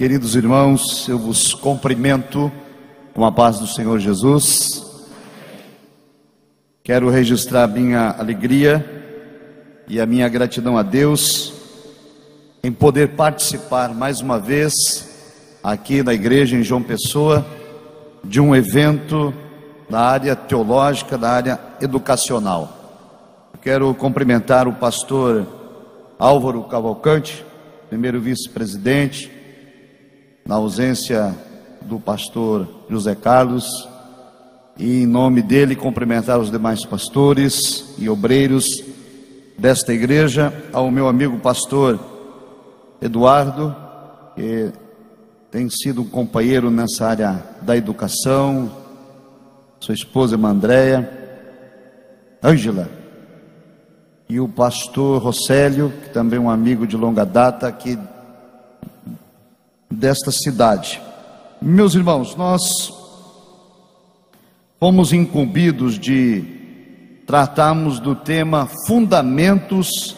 Queridos irmãos, eu vos cumprimento com a paz do Senhor Jesus. Quero registrar a minha alegria e a minha gratidão a Deus em poder participar mais uma vez aqui na igreja em João Pessoa de um evento na área teológica, da área educacional. Quero cumprimentar o pastor Álvaro Cavalcante, primeiro vice-presidente, na ausência do pastor José Carlos, e em nome dele cumprimentar os demais pastores e obreiros desta igreja, ao meu amigo pastor Eduardo, que tem sido um companheiro nessa área da educação, sua esposa irmã Andréia, Ângela, e o pastor Rosélio, que também é um amigo de longa data aqui desta cidade. Meus irmãos, nós fomos incumbidos de tratarmos do tema fundamentos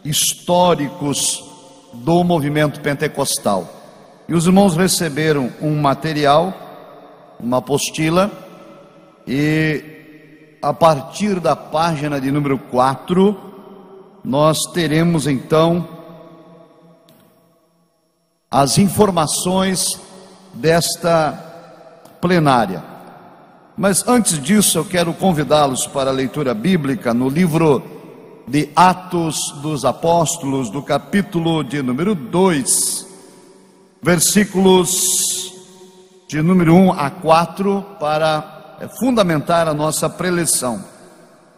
históricos do movimento pentecostal. E os irmãos receberam um material, uma apostila, e a partir da página de número 4, nós teremos então as informações desta plenária. Mas antes disso, eu quero convidá-los para a leitura bíblica no livro de Atos dos Apóstolos, do capítulo de número 2, versículos de número 1 a 4, para fundamentar a nossa preleção.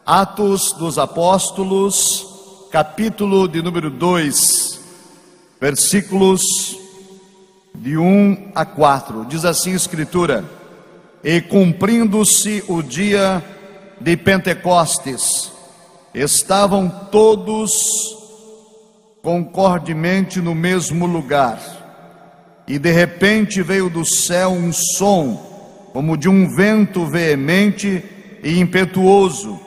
Atos dos Apóstolos, capítulo de número 2, versículos de 1 a 4, diz assim a Escritura: E cumprindo-se o dia de Pentecostes, estavam todos concordemente no mesmo lugar, e de repente veio do céu um som, como de um vento veemente e impetuoso,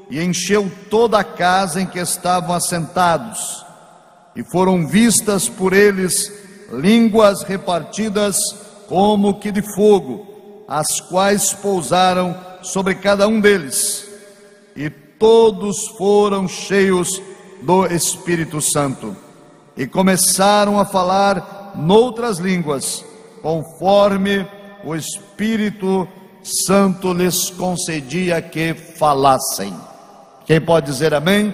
e encheu toda a casa em que estavam assentados, e foram vistas por eles línguas repartidas como que de fogo, as quais pousaram sobre cada um deles, e todos foram cheios do Espírito Santo, e começaram a falar noutras línguas, conforme o Espírito Santo lhes concedia que falassem. Quem pode dizer amém?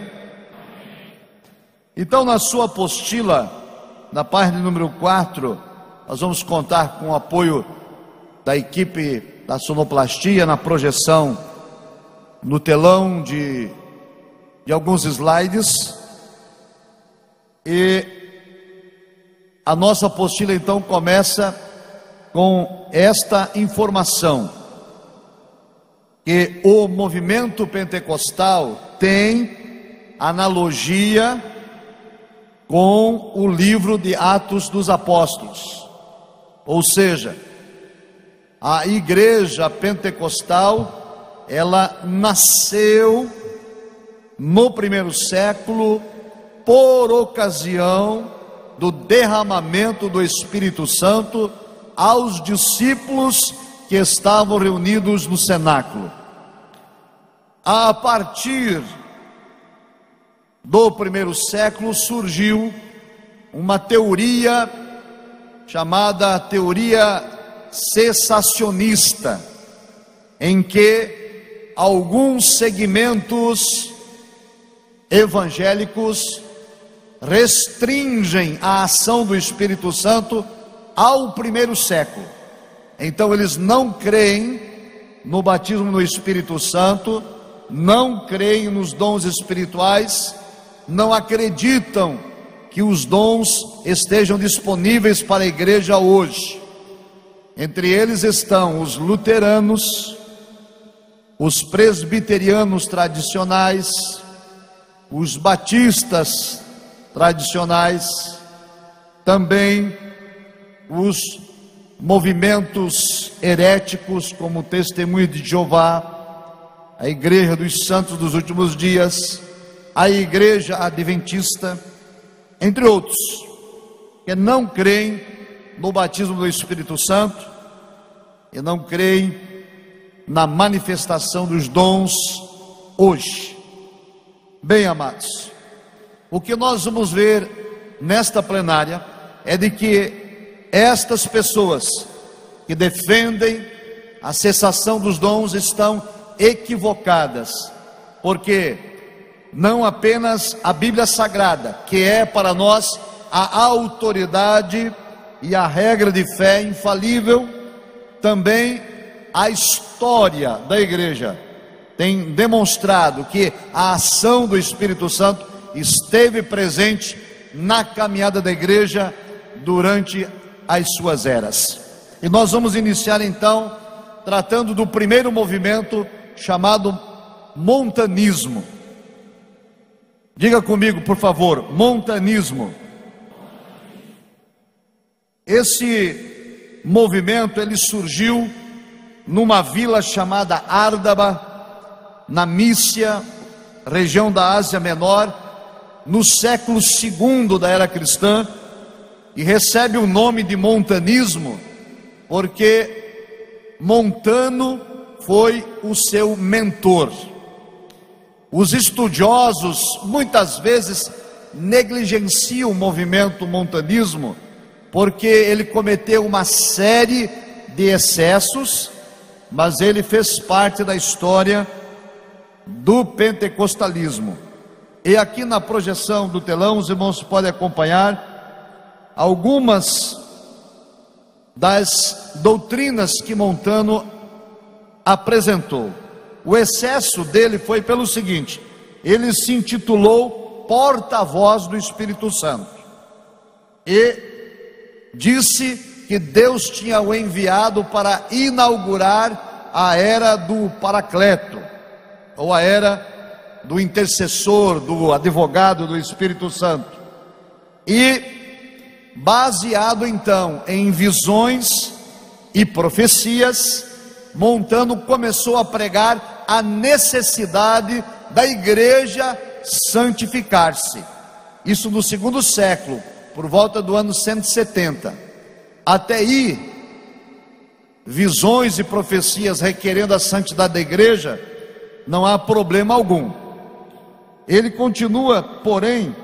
Então, na sua apostila, na página número 4, nós vamos contar com o apoio da equipe da sonoplastia na projeção no telão de alguns slides, e a nossa apostila então começa com esta informação, que o movimento pentecostal tem analogia com o livro de Atos dos Apóstolos, ou seja, a igreja pentecostal, ela nasceu no primeiro século por ocasião do derramamento do Espírito Santo aos discípulos que estavam reunidos no cenáculo. A partir do primeiro século surgiu uma teoria chamada teoria cessacionista, em que alguns segmentos evangélicos restringem a ação do Espírito Santo ao primeiro século. Então eles não creem no batismo no Espírito Santo, não creem nos dons espirituais, não acreditam que os dons estejam disponíveis para a igreja hoje. Entre eles estão os luteranos, os presbiterianos tradicionais, os batistas tradicionais, também os movimentos heréticos como o Testemunho de Jeová, a Igreja dos Santos dos Últimos Dias, a Igreja Adventista, entre outros, que não creem no batismo do Espírito Santo e não creem na manifestação dos dons hoje. Bem, amados, o que nós vamos ver nesta plenária é de que estas pessoas que defendem a cessação dos dons estão equivocadas, porque não apenas a Bíblia Sagrada, que é para nós a autoridade e a regra de fé infalível, também a história da igreja tem demonstrado que a ação do Espírito Santo esteve presente na caminhada da igreja durante as suas eras. E nós vamos iniciar então tratando do primeiro movimento chamado montanismo. Diga comigo, por favor, montanismo. Esse movimento ele surgiu numa vila chamada Árdaba, na Mícia, região da Ásia Menor, no século II da era cristã, e recebe o nome de montanismo porque Montano foi o seu mentor. Os estudiosos muitas vezes negligenciam o movimento montanismo porque ele cometeu uma série de excessos, mas ele fez parte da história do pentecostalismo. E aqui na projeção do telão os irmãos podem acompanhar algumas das doutrinas que Montano apresentou. O excesso dele foi pelo seguinte: ele se intitulou porta-voz do Espírito Santo e disse que Deus tinha o enviado para inaugurar a era do Paracleto, ou a era do intercessor, do advogado do Espírito Santo. E baseado então em visões e profecias, Montano começou a pregar a necessidade da igreja santificar-se. Isso no segundo século, por volta do ano 170. Até aí, visões e profecias requerendo a santidade da igreja, não há problema algum. Ele continua, porém,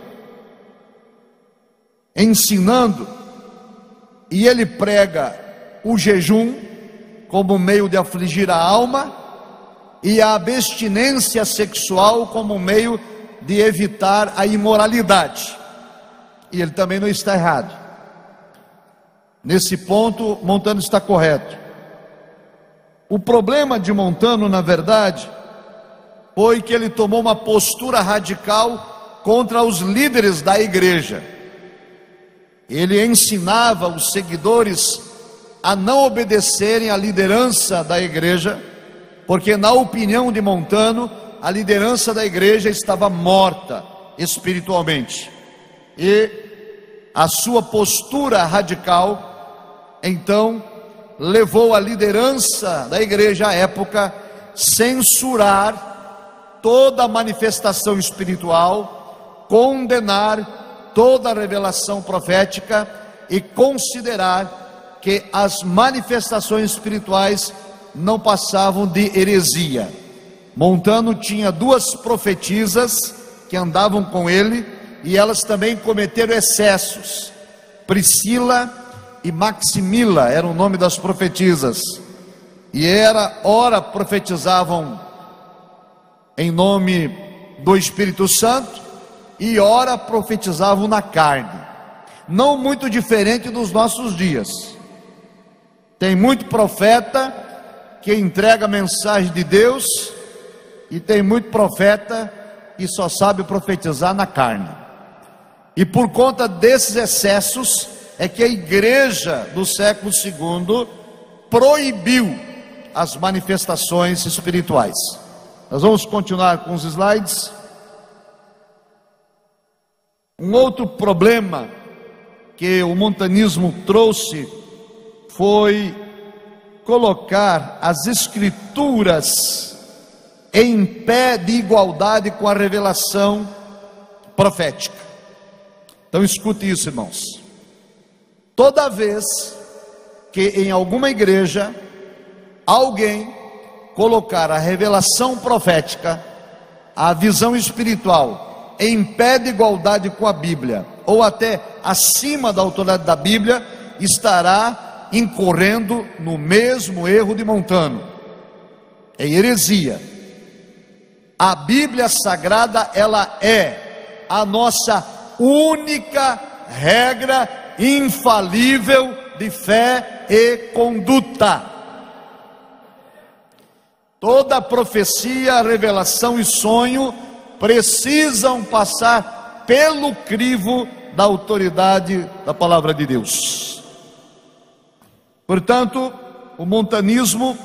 ensinando, e ele prega o jejum como meio de afligir a alma e a abstinência sexual como meio de evitar a imoralidade. E ele também não está errado. Nesse ponto, Montano está correto. O problema de Montano, na verdade, foi que ele tomou uma postura radical contra os líderes da igreja. Ele ensinava os seguidores a não obedecerem à liderança da igreja, porque na opinião de Montano, a liderança da igreja estava morta espiritualmente. E a sua postura radical, então, levou a liderança da igreja à época censurar toda a manifestação espiritual, condenar toda a revelação profética e considerar que as manifestações espirituais não passavam de heresia. Montano tinha duas profetisas que andavam com ele e elas também cometeram excessos. Priscila e Maximila era o nome das profetisas, e ora profetizavam em nome do Espírito Santo e ora profetizavam na carne. Não muito diferente dos nossos dias. Tem muito profeta que entrega a mensagem de Deus e tem muito profeta que só sabe profetizar na carne. E por conta desses excessos é que a igreja do século II proibiu as manifestações espirituais. Nós vamos continuar com os slides. Um outro problema que o montanismo trouxe foi colocar as escrituras em pé de igualdade com a revelação profética. Então escute isso, irmãos. Toda vez que em alguma igreja alguém colocar a revelação profética, a visão espiritual, em pé de igualdade com a Bíblia, ou até acima da autoridade da Bíblia, estará incorrendo no mesmo erro de Montano. É heresia. A Bíblia Sagrada, ela é a nossa única regra infalível de fé e conduta. Toda profecia, revelação e sonho precisam passar pelo crivo da autoridade da palavra de Deus. Portanto, o montanismo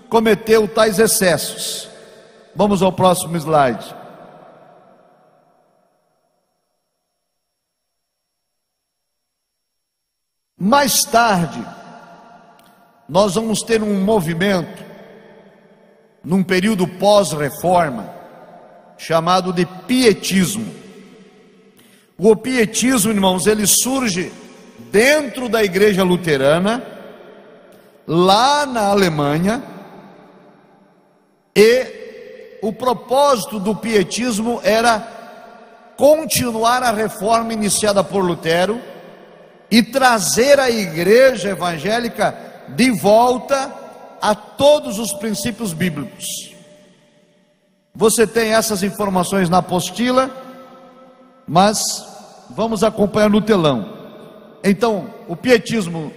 cometeu tais excessos. Vamos ao próximo slide. Mais tarde, nós vamos ter um movimento, num período pós-reforma, chamado de pietismo. O pietismo, irmãos, ele surge dentro da igreja luterana, lá na Alemanha, e o propósito do pietismo era continuar a reforma iniciada por Lutero e trazer a igreja evangélica de volta a todos os princípios bíblicos. Você tem essas informações na apostila, mas vamos acompanhar no telão. Então, o pietismo,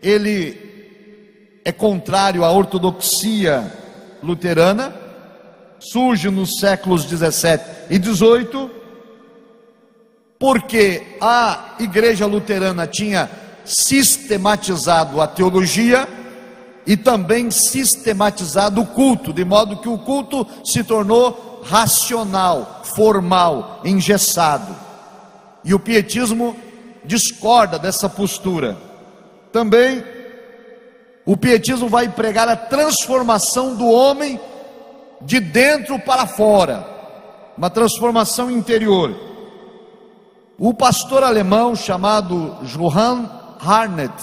ele é contrário à ortodoxia luterana, surge nos séculos 17 e 18, porque a igreja luterana tinha sistematizado a teologia e também sistematizado o culto, de modo que o culto se tornou racional, formal, engessado. E o pietismo discorda dessa postura. Também o pietismo vai pregar a transformação do homem de dentro para fora, uma transformação interior. O pastor alemão chamado Johann Hartnett,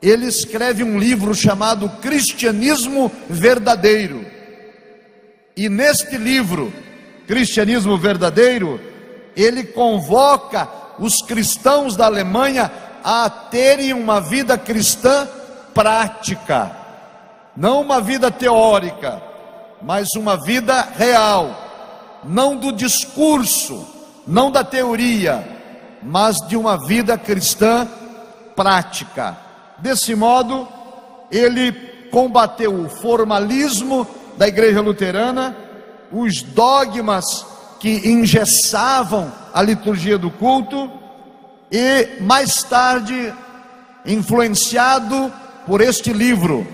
ele escreve um livro chamado Cristianismo Verdadeiro. E neste livro, Cristianismo Verdadeiro, ele convoca os cristãos da Alemanha a terem uma vida cristã prática, não uma vida teórica, mas uma vida real, não do discurso, não da teoria, mas de uma vida cristã prática. Desse modo, ele combateu o formalismo da igreja luterana, os dogmas que engessavam a liturgia do culto, e mais tarde, influenciado por este livro,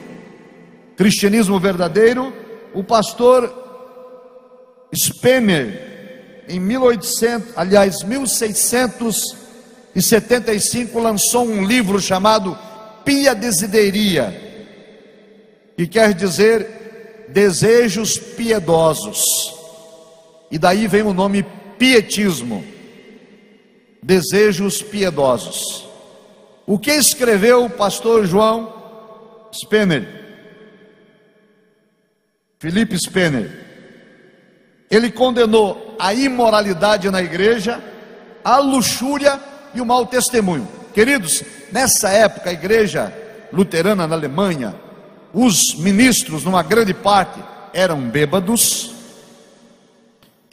Cristianismo Verdadeiro, o pastor Spener, em 1675, lançou um livro chamado Pia Desideria, que quer dizer desejos piedosos, e daí vem o nome pietismo, desejos piedosos. O que escreveu o pastor João Spener, Felipe Spener? Ele condenou a imoralidade na igreja, a luxúria e o mau testemunho. Queridos, nessa época a igreja luterana na Alemanha, os ministros, numa grande parte, eram bêbados,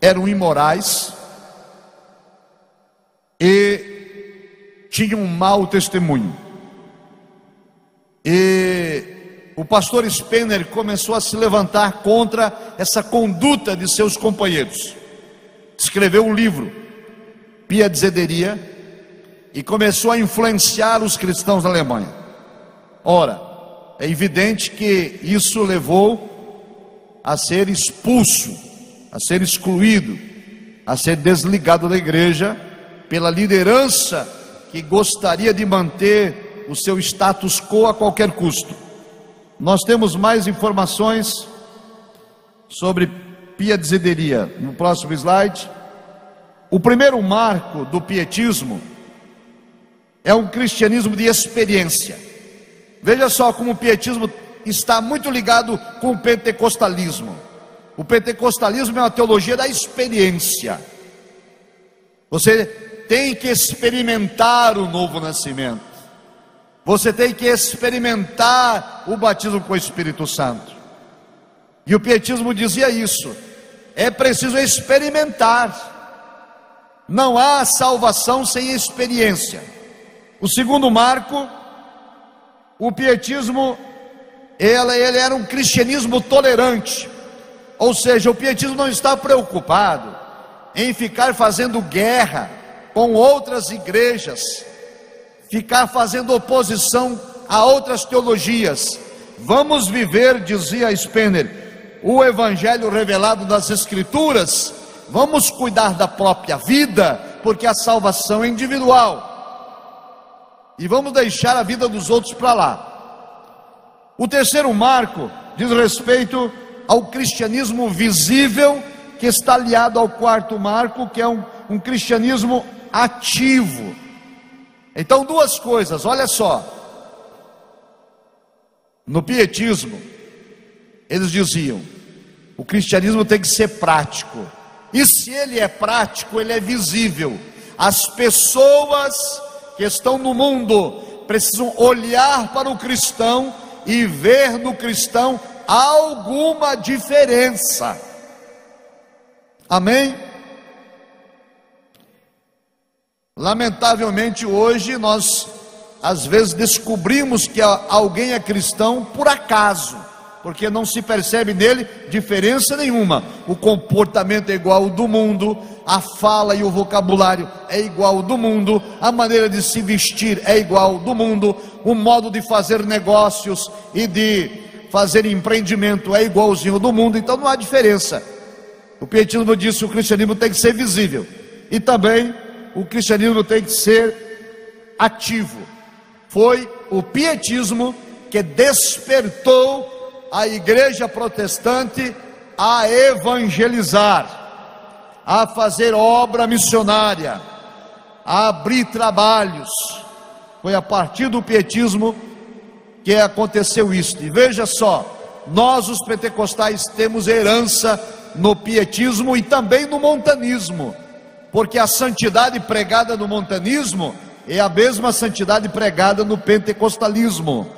eram imorais e tinham um mau testemunho. E o pastor Spener começou a se levantar contra essa conduta de seus companheiros. Escreveu um livro, Pia Desideria, e começou a influenciar os cristãos na Alemanha. Ora, é evidente que isso levou a ser expulso, a ser excluído, a ser desligado da igreja pela liderança que gostaria de manter o seu status quo a qualquer custo. Nós temos mais informações sobre Pia Desideria no próximo slide. O primeiro marco do pietismo é um cristianismo de experiência. Veja só como o pietismo está muito ligado com o pentecostalismo. O pentecostalismo é uma teologia da experiência. Você tem que experimentar o novo nascimento. Você tem que experimentar o batismo com o Espírito Santo. E o pietismo dizia isso: é preciso experimentar. Não há salvação sem experiência. O segundo marco, o pietismo, ele era um cristianismo tolerante. Ou seja, o pietismo não está preocupado em ficar fazendo guerra com outras igrejas, ficar fazendo oposição a outras teologias. Vamos viver, dizia Spener, o evangelho revelado das Escrituras. Vamos cuidar da própria vida, porque a salvação é individual, e vamos deixar a vida dos outros para lá. O terceiro marco diz respeito ao cristianismo visível, que está aliado ao quarto marco, que é um cristianismo ativo. Então, duas coisas, olha só. No pietismo, eles diziam: o cristianismo tem que ser prático. E se ele é prático, ele é visível. As pessoas que estão no mundo precisam olhar para o cristão e ver no cristão alguma diferença. Amém? Lamentavelmente hoje nós às vezes descobrimos que alguém é cristão por acaso, porque não se percebe nele diferença nenhuma. O comportamento é igual ao do mundo, a fala e o vocabulário é igual ao do mundo, a maneira de se vestir é igual ao do mundo, o modo de fazer negócios e de fazer empreendimento é igualzinho ao do mundo. Então não há diferença. O pietismo diz que o cristianismo tem que ser visível, e também o cristianismo tem que ser ativo. Foi o pietismo que despertou a igreja protestante a evangelizar, a fazer obra missionária, a abrir trabalhos. Foi a partir do pietismo que aconteceu isso. E veja só, nós os pentecostais temos herança no pietismo e também no montanismo, porque a santidade pregada no montanismo é a mesma santidade pregada no pentecostalismo.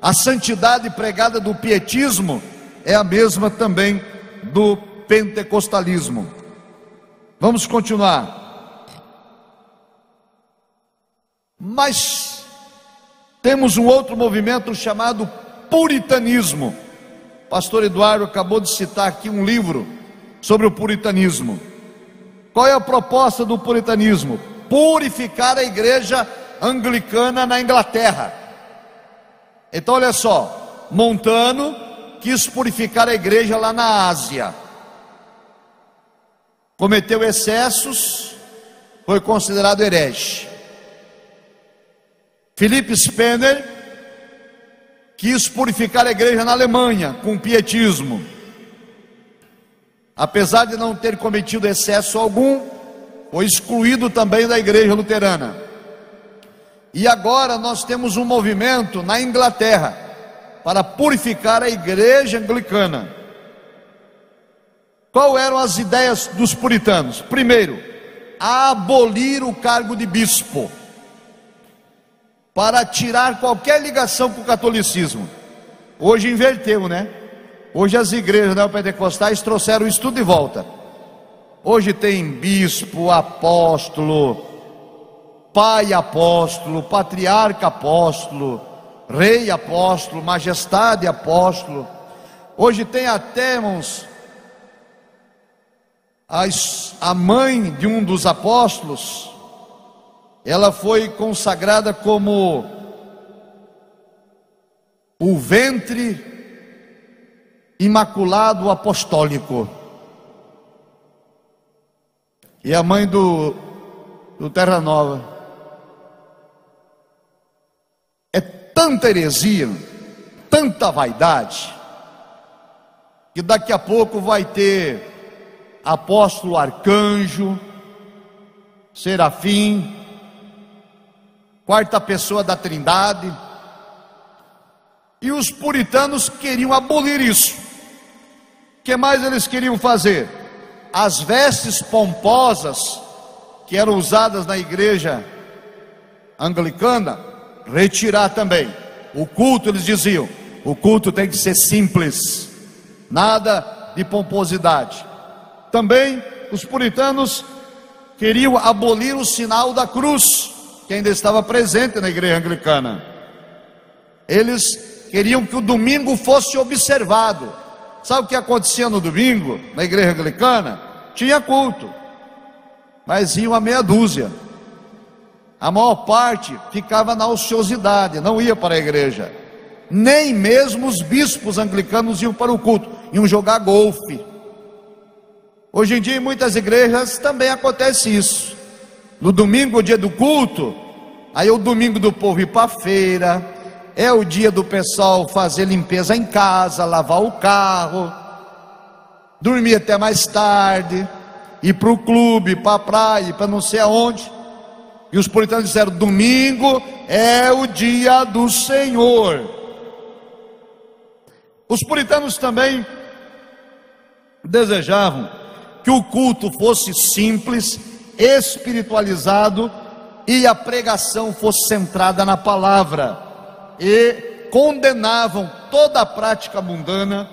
A santidade pregada do pietismo é a mesma também do pentecostalismo. Vamos continuar. Mas temos um outro movimento chamado puritanismo. Pastor Eduardo acabou de citar aqui um livro sobre o puritanismo. Qual é a proposta do puritanismo? Purificar a igreja anglicana na Inglaterra. Então olha só, Montano quis purificar a igreja lá na Ásia, cometeu excessos, foi considerado herege. Philip Spener quis purificar a igreja na Alemanha com pietismo, apesar de não ter cometido excesso algum, foi excluído também da igreja luterana. E agora nós temos um movimento na Inglaterra para purificar a igreja anglicana. Qual eram as ideias dos puritanos? Primeiro, abolir o cargo de bispo, para tirar qualquer ligação com o catolicismo. Hoje inverteu, né? Hoje as igrejas neopentecostais trouxeram isso tudo de volta. Hoje tem bispo, apóstolo, pai apóstolo, patriarca apóstolo, rei apóstolo, majestade apóstolo. Hoje tem até, irmãos, a mãe de um dos apóstolos, ela foi consagrada como o ventre imaculado apostólico. E a mãe do Terra Nova. É tanta heresia, tanta vaidade, que daqui a pouco vai ter apóstolo arcanjo, serafim, quarta pessoa da Trindade. E os puritanos queriam abolir isso. O que mais eles queriam fazer? As vestes pomposas que eram usadas na igreja anglicana, retirar também. O culto, eles diziam, o culto tem que ser simples, nada de pomposidade. Também os puritanos queriam abolir o sinal da cruz, que ainda estava presente na igreja anglicana. Eles queriam que o domingo fosse observado. Sabe o que acontecia no domingo, na igreja anglicana? Tinha culto, mas iam a meia dúzia. A maior parte ficava na ociosidade, não ia para a igreja. Nem mesmo os bispos anglicanos iam para o culto, iam jogar golfe. Hoje em dia em muitas igrejas também acontece isso. No domingo, o dia do culto, aí é o domingo do povo ir para a feira, é o dia do pessoal fazer limpeza em casa, lavar o carro, dormir até mais tarde, ir para o clube, para a praia, para não sei aonde. E os puritanos disseram: domingo é o dia do Senhor. Os puritanos também desejavam que o culto fosse simples, espiritualizado, e a pregação fosse centrada na palavra, e condenavam toda a prática mundana,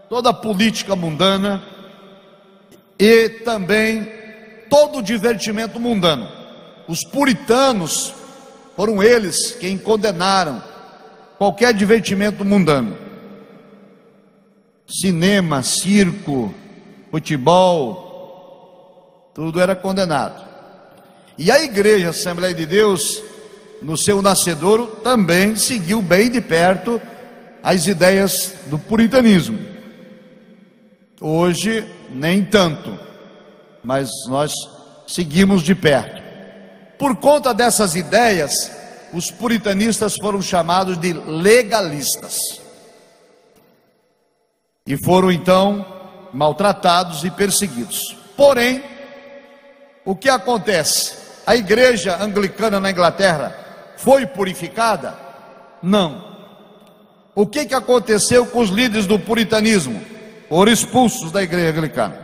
toda a política mundana, e também todo o divertimento mundano. Os puritanos foram eles quem condenaram qualquer divertimento mundano. Cinema, circo, futebol, tudo era condenado. E a igreja Assembleia de Deus, no seu nascedouro, também seguiu bem de perto as ideias do puritanismo. Hoje nem tanto, mas nós seguimos de perto. Por conta dessas ideias, os puritanistas foram chamados de legalistas, e foram então maltratados e perseguidos. Porém, o que acontece? A igreja anglicana na Inglaterra foi purificada? Não. O que aconteceu com os líderes do puritanismo? Foram expulsos da igreja anglicana,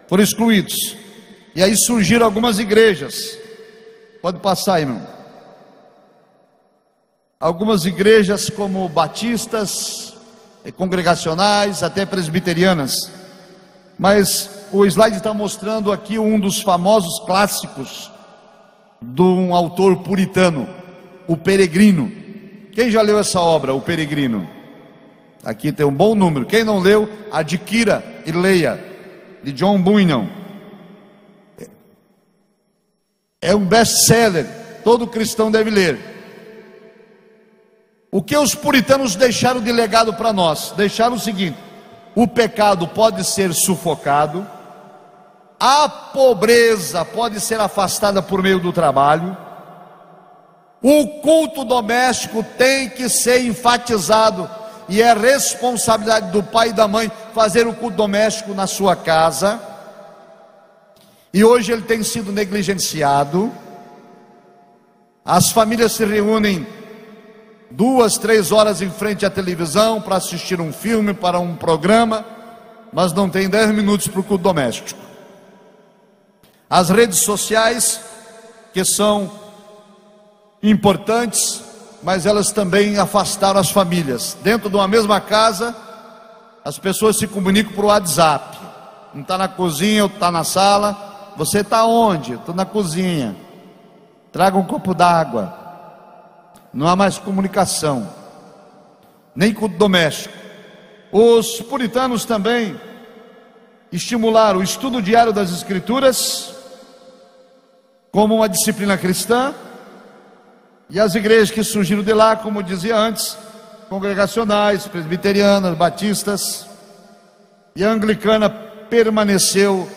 foram excluídos. E aí surgiram algumas igrejas. Pode passar aí, irmão. Algumas igrejas como batistas, congregacionais, até presbiterianas. Mas o slide está mostrando aqui um dos famosos clássicos de um autor puritano, O Peregrino. Quem já leu essa obra, O Peregrino? Aqui tem um bom número. Quem não leu, adquira e leia, de John Bunyan. É um best-seller, todo cristão deve ler. O que os puritanos deixaram de legado para nós? Deixaram o seguinte: o pecado pode ser sufocado, a pobreza pode ser afastada por meio do trabalho, o culto doméstico tem que ser enfatizado, e é responsabilidade do pai e da mãe fazer o culto doméstico na sua casa. E hoje ele tem sido negligenciado. As famílias se reúnem 2, 3 horas em frente à televisão para assistir um filme, para um programa, mas não tem 10 minutos para o culto doméstico. As redes sociais, que são importantes, mas elas também afastaram as famílias. Dentro de uma mesma casa, as pessoas se comunicam por WhatsApp. Um está na cozinha, outro está na sala. Você está onde? Estou na cozinha. Traga um copo d'água. Não há mais comunicação, nem culto doméstico. Os puritanos também estimularam o estudo diário das Escrituras como uma disciplina cristã. E as igrejas que surgiram de lá, como eu dizia antes, congregacionais, presbiterianas, batistas, e a anglicana permaneceu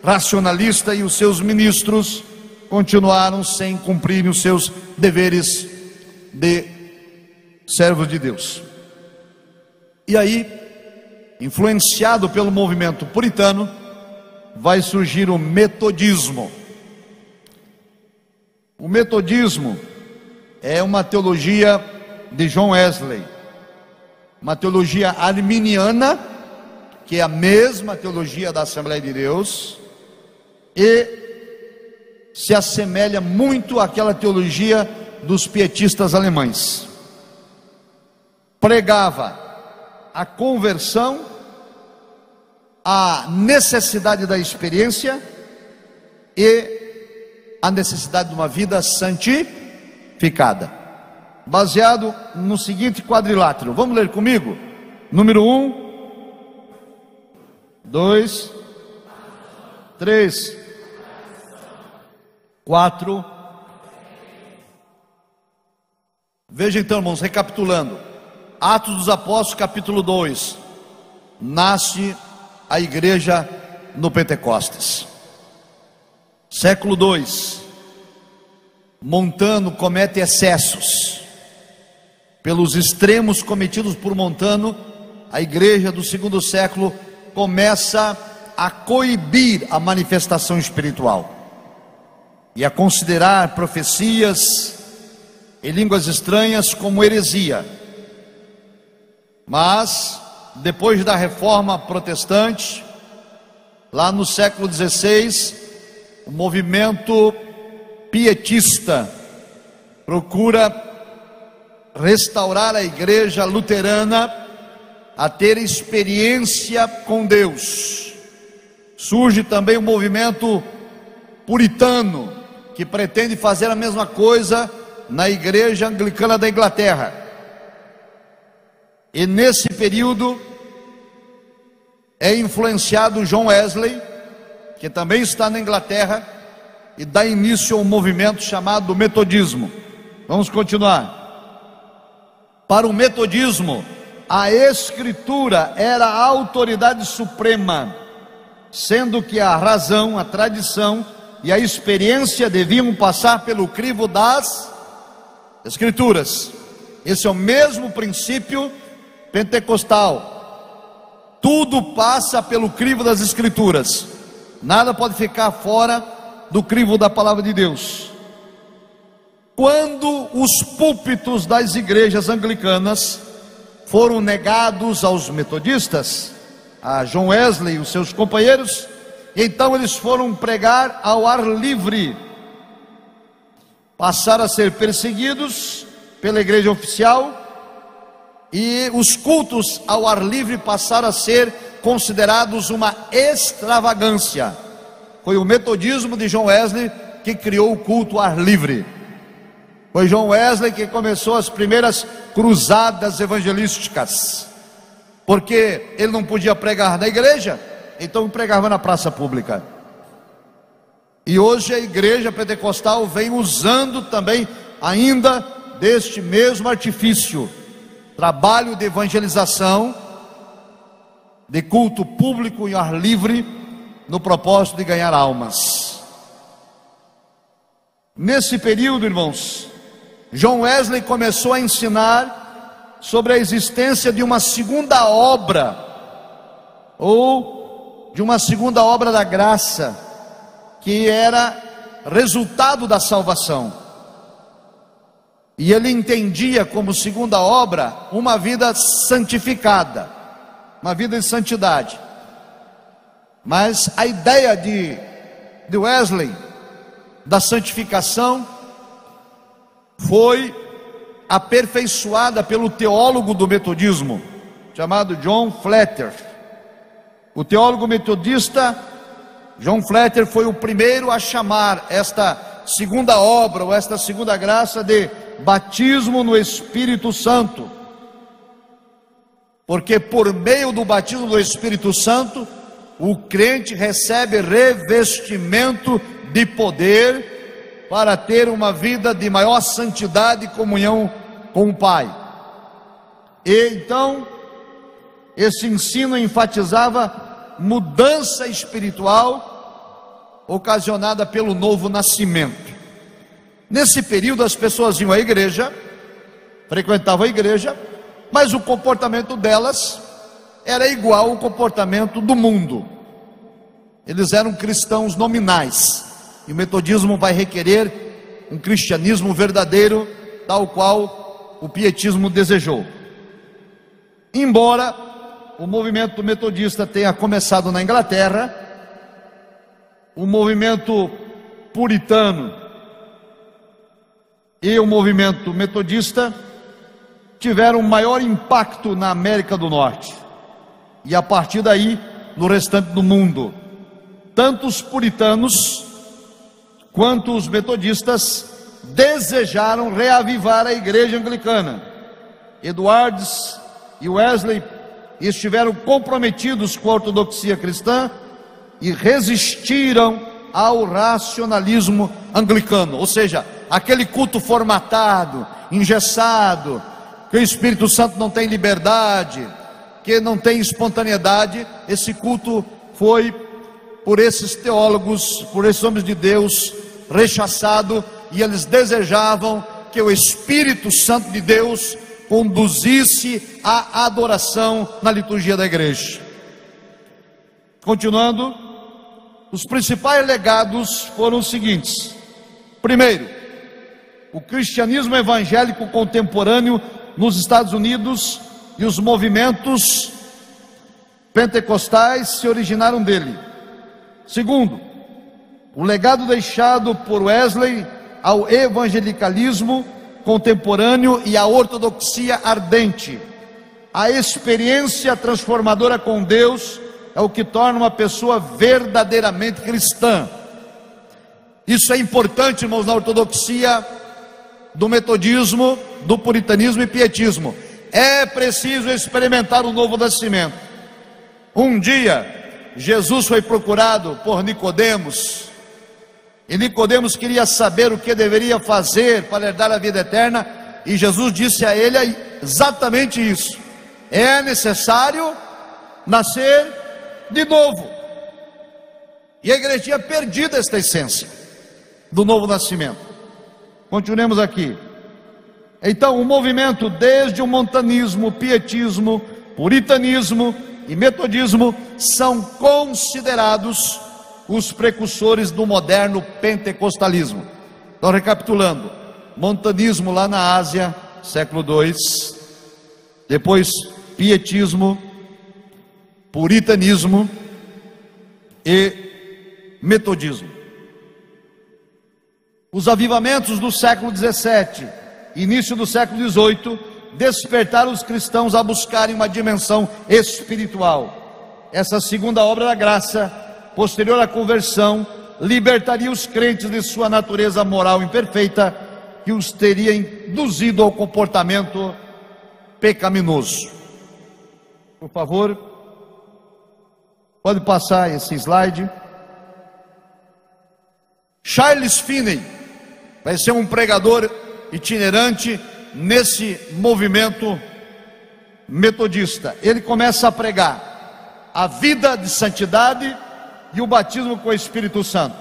racionalista, e os seus ministros continuaram sem cumprirem os seus deveres de servos de Deus. E aí, influenciado pelo movimento puritano, vai surgir o metodismo. O metodismo é uma teologia de John Wesley, uma teologia arminiana, que é a mesma teologia da Assembleia de Deus, e se assemelha muito àquela teologia dos pietistas alemães. Pregava a conversão, a necessidade da experiência e a necessidade de uma vida santificada, baseado no seguinte quadrilátero. Vamos ler comigo? Número 1, 2, 3, 4. Veja então, irmãos, recapitulando. Atos dos Apóstolos, capítulo 2. Nasce a igreja no Pentecostes. Século 2. Montano comete excessos. Pelos extremos cometidos por Montano, a igreja do segundo século começa a coibir a manifestação espiritual e a considerar profecias em línguas estranhas como heresia. Mas depois da reforma protestante, lá no século XVI, o movimento pietista procura restaurar a igreja luterana a ter experiência com Deus. Surge também o movimento puritano, que pretende fazer a mesma coisa na igreja anglicana da Inglaterra. E nesse período é influenciado John Wesley, que também está na Inglaterra, e dá início a um movimento chamado metodismo. Vamos continuar. Para o metodismo, a Escritura era a autoridade suprema, sendo que a razão, a tradição e a experiência deviam passar pelo crivo das Escrituras. Esse é o mesmo princípio pentecostal. Tudo passa pelo crivo das Escrituras, nada pode ficar fora do crivo da palavra de Deus. Quando os púlpitos das igrejas anglicanas foram negados aos metodistas, a John Wesley e os seus companheiros, então eles foram pregar ao ar livre, passaram a ser perseguidos pela igreja oficial, e os cultos ao ar livre passaram a ser considerados uma extravagância. Foi o metodismo de John Wesley que criou o culto ao ar livre. Foi John Wesley que começou as primeiras cruzadas evangelísticas, porque ele não podia pregar na igreja, então pregava na praça pública. E hoje a igreja pentecostal vem usando também ainda deste mesmo artifício, trabalho de evangelização, de culto público em ar livre, no propósito de ganhar almas. Nesse período, irmãos, John Wesley começou a ensinar sobre a existência de uma segunda obra, ou de uma segunda obra da graça, que era resultado da salvação. E ele entendia como segunda obra uma vida santificada, uma vida de santidade. Mas a ideia de Wesley da santificação foi aperfeiçoada pelo teólogo do metodismo, chamado John Flatter. O teólogo metodista John Flatter foi o primeiro a chamar esta segunda obra, ou esta segunda graça, de batismo no Espírito Santo, porque por meio do batismo do Espírito Santo, o crente recebe revestimento de poder para ter uma vida de maior santidade e comunhão com o Pai. E então, esse ensino enfatizava mudança espiritual ocasionada pelo novo nascimento. Nesse período as pessoas iam à igreja, frequentavam a igreja, mas o comportamento delas era igual ao comportamento do mundo. Eles eram cristãos nominais, e o metodismo vai requerer um cristianismo verdadeiro, tal qual o pietismo desejou. Embora o movimento metodista tenha começado na Inglaterra, o movimento puritano e o movimento metodista tiveram maior impacto na América do Norte e a partir daí no restante do mundo. Tanto os puritanos quanto os metodistas desejaram reavivar a igreja anglicana. Edwards e Wesley estiveram comprometidos com a ortodoxia cristã e resistiram ao racionalismo anglicano, ou seja, aquele culto formatado, engessado, que o Espírito Santo não tem liberdade, que não tem espontaneidade. Esse culto foi, por esses teólogos, por esses homens de Deus, rechaçado, e eles desejavam que o Espírito Santo de Deus conduzisse a adoração na liturgia da igreja. Continuando, os principais legados foram os seguintes: primeiro, o cristianismo evangélico contemporâneo nos Estados Unidos e os movimentos pentecostais se originaram dele. Segundo, o legado deixado por Wesley ao evangelicalismo contemporâneo e à ortodoxia ardente. A experiência transformadora com Deus é o que torna uma pessoa verdadeiramente cristã. Isso é importante, irmãos, na ortodoxia, do metodismo, do puritanismo e pietismo. É preciso experimentar o novo nascimento. Um dia, Jesus foi procurado por Nicodemos, e Nicodemos queria saber o que deveria fazer para herdar a vida eterna, e Jesus disse a ele exatamente isso: é necessário nascer de novo. E a igreja tinha perdido esta essência do novo nascimento. Continuemos aqui. Então, o movimento, desde o montanismo, pietismo, puritanismo e metodismo, são considerados os precursores do moderno pentecostalismo. Então, recapitulando: montanismo lá na Ásia, século II, depois pietismo, puritanismo e metodismo. Os avivamentos do século XVII, início do século XVIII, despertaram os cristãos a buscarem uma dimensão espiritual. Essa segunda obra da graça, posterior à conversão, libertaria os crentes de sua natureza moral imperfeita, que os teria induzido ao comportamento pecaminoso. Por favor, pode passar esse slide. Charles Finney vai ser um pregador itinerante nesse movimento metodista. Ele começa a pregar a vida de santidade e o batismo com o Espírito Santo.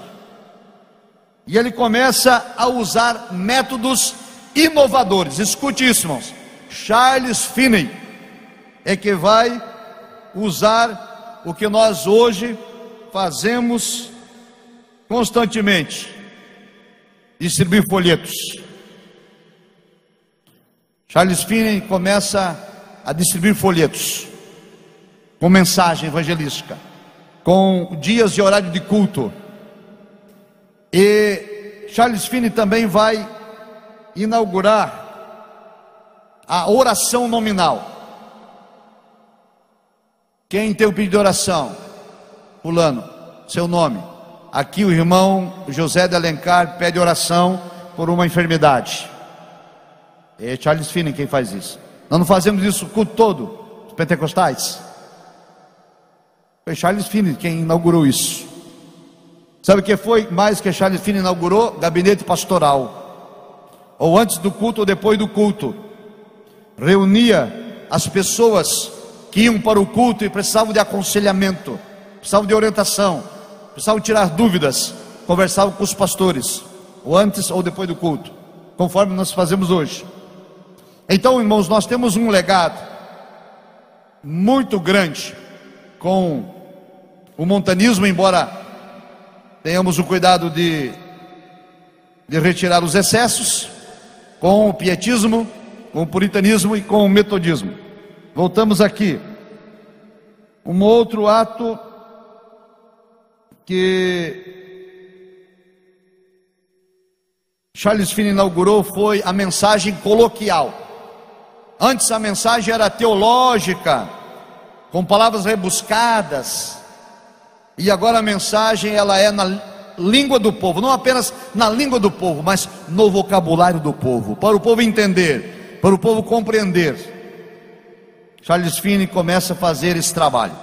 E ele começa a usar métodos inovadores. Escute isso, irmãos. Charles Finney é que vai usar o que nós hoje fazemos constantemente: distribuir folhetos. Charles Finney começa a distribuir folhetos com mensagem evangelística, com dias e horário de culto. E Charles Finney também vai inaugurar a oração nominal. Quem tem o pedido de oração? Fulano, seu nome. Aqui o irmão José de Alencar pede oração por uma enfermidade. É Charles Finney quem faz isso. Nós não fazemos isso o culto todo, os pentecostais. Foi Charles Finney quem inaugurou isso. Sabe o que foi mais que Charles Finney inaugurou? Gabinete pastoral. Ou antes do culto ou depois do culto. Reunia as pessoas que iam para o culto e precisavam de aconselhamento, precisavam de orientação, precisavam tirar dúvidas. Conversavam com os pastores, ou antes ou depois do culto, conforme nós fazemos hoje. Então, irmãos, nós temos um legado muito grande com o montanismo, embora tenhamos o cuidado de retirar os excessos. com o pietismo, com o puritanismo e com o metodismo. Voltamos aqui. Um outro ato que Charles Finney inaugurou foi a mensagem coloquial. Antes a mensagem era teológica, com palavras rebuscadas, e agora a mensagem ela é na língua do povo, não apenas na língua do povo, mas no vocabulário do povo, para o povo entender, para o povo compreender. Charles Finney começa a fazer esse trabalho.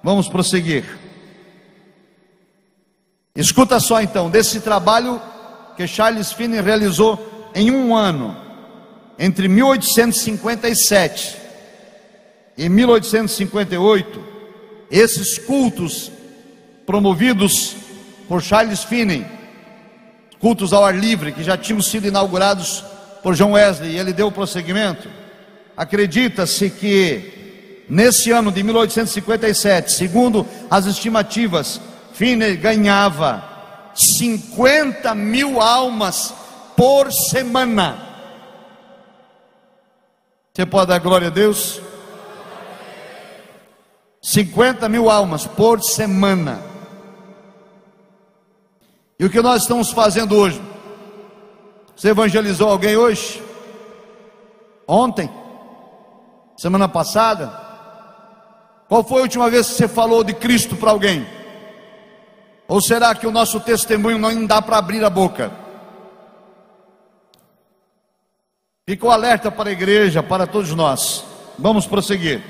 Vamos prosseguir. Escuta só então, desse trabalho que Charles Finney realizou em um ano, entre 1857 e 1858, esses cultos promovidos por Charles Finney, cultos ao ar livre, que já tinham sido inaugurados por John Wesley, e ele deu prosseguimento. Acredita-se que nesse ano de 1857, segundo as estimativas, Finney ganhava 50 mil almas por semana. Você pode dar glória a Deus? 50 mil almas por semana. E o que nós estamos fazendo hoje? Você evangelizou alguém hoje? Ontem? Semana passada? Qual foi a última vez que você falou de Cristo para alguém? Ou será que o nosso testemunho não dá para abrir a boca? Fica o alerta para a igreja, para todos nós. Vamos prosseguir.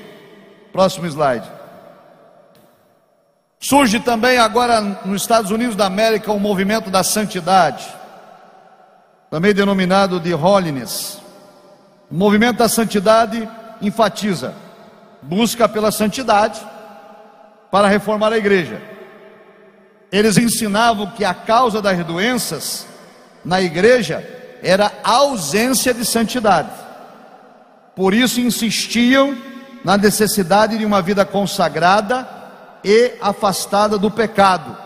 Próximo slide. Surge também agora nos Estados Unidos da América o movimento da santidade, também denominado de Holiness. O movimento da santidade enfatiza, busca pela santidade para reformar a igreja. Eles ensinavam que a causa das doenças na igreja era a ausência de santidade. Por isso insistiam na necessidade de uma vida consagrada e afastada do pecado,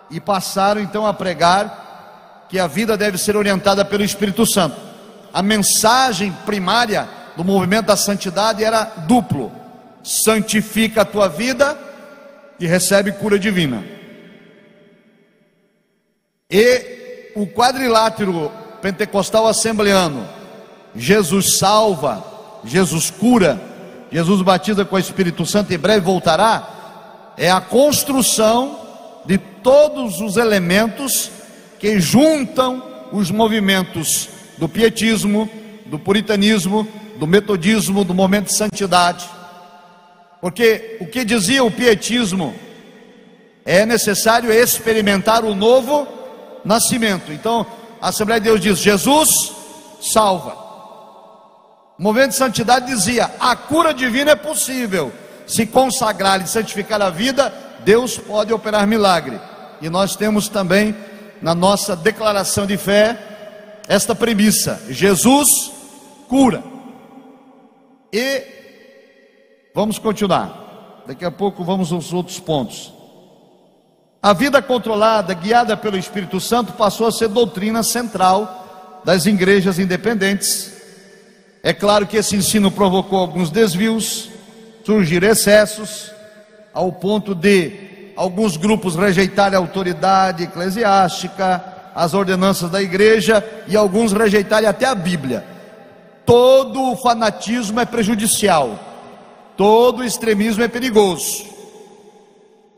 e passaram então a pregar que a vida deve ser orientada pelo Espírito Santo. A mensagem primária do movimento da santidade era duplo: santifica a tua vida e recebe cura divina. E o quadrilátero pentecostal assembleano, Jesus salva, Jesus cura, Jesus batiza com o Espírito Santo, em breve voltará, é a construção de todos os elementos que juntam os movimentos do pietismo, do puritanismo, do metodismo, do momento de santidade. Porque o que dizia o pietismo? É necessário experimentar o novo nascimento. Então a Assembleia de Deus diz: Jesus salva. O movimento de santidade dizia: a cura divina é possível. Se consagrar e santificar a vida, Deus pode operar milagre. E nós temos também na nossa declaração de fé esta premissa: Jesus cura. E vamos continuar, daqui a pouco vamos aos outros pontos. A vida controlada, guiada pelo Espírito Santo, passou a ser doutrina central das igrejas independentes. É claro que esse ensino provocou alguns desvios, surgiram excessos, ao ponto de alguns grupos rejeitarem a autoridade eclesiástica, as ordenanças da igreja, e alguns rejeitarem até a Bíblia. Todo o fanatismo é prejudicial, todo extremismo é perigoso.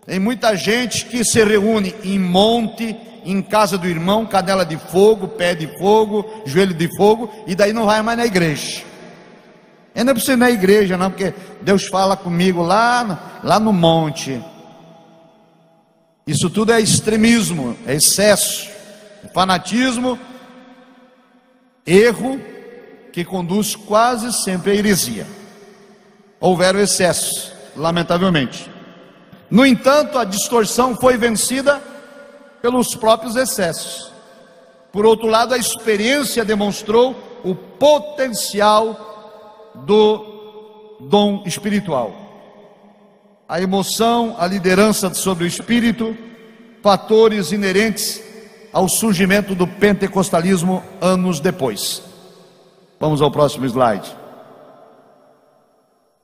Tem muita gente que se reúne em monte, em casa do irmão, canela de fogo, pé de fogo, joelho de fogo, e daí não vai mais na igreja. Eu não preciso ir na igreja não, porque Deus fala comigo lá no monte. Isso tudo é extremismo, é excesso, é fanatismo, erro, que conduz quase sempre à heresia. Houveram excessos, lamentavelmente. No entanto, a distorção foi vencida pelos próprios excessos. Por outro lado, a experiência demonstrou o potencial do dom espiritual. A emoção, a liderança sobre o espírito, fatores inerentes ao surgimento do pentecostalismo anos depois. Vamos ao próximo slide.